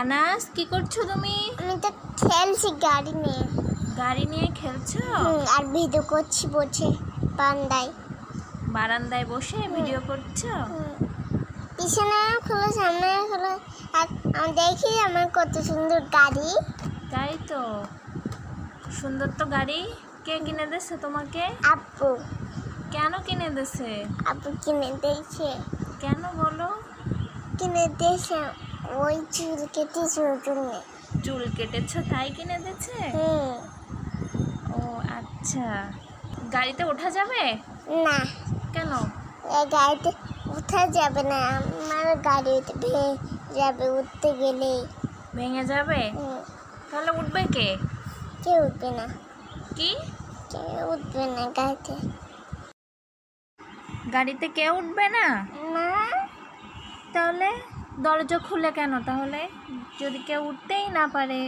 আনাস কি করছো তুমি? আমি তো খেলছি গাড়ি নিয়ে। গাড়ি নিয়ে খেলছো? আর ভিডিও করছি বসে বারান্দায় বসে ভিডিও করছো? পিছনে খোলো সামনে খোলো আর আমি দেখি আমার কত সুন্দর গাড়ি। তাই তো, সুন্দর তো গাড়ি। কে কিনে দিয়েছে তোমাকে? আপু। কেন কিনে দিয়েছে? আপু কিনে দিয়েছে। কেন বলো? কিনে দিয়েছে ওই চুল কেটেছে জন্য। চুল কেটেছো তাই কিনে দিয়েছে? ও আচ্ছা, গাড়িতে ওঠা যাবে না। কেন? এই গাড়িতে উঠা যাবে না, আমার গাড়িতে ভেঙে যাবে উঠতে গেলেই। ভেঙে যাবে? তাহলে উঠবে কে? কেউ উঠবে না। কি? কেউ উঠবে না গাড়িতে। গাড়িতে কেউ উঠবে না? না। তাহলে দরজা খুলে কেন তাহলে, যদি কেউ উঠতেই না পারে?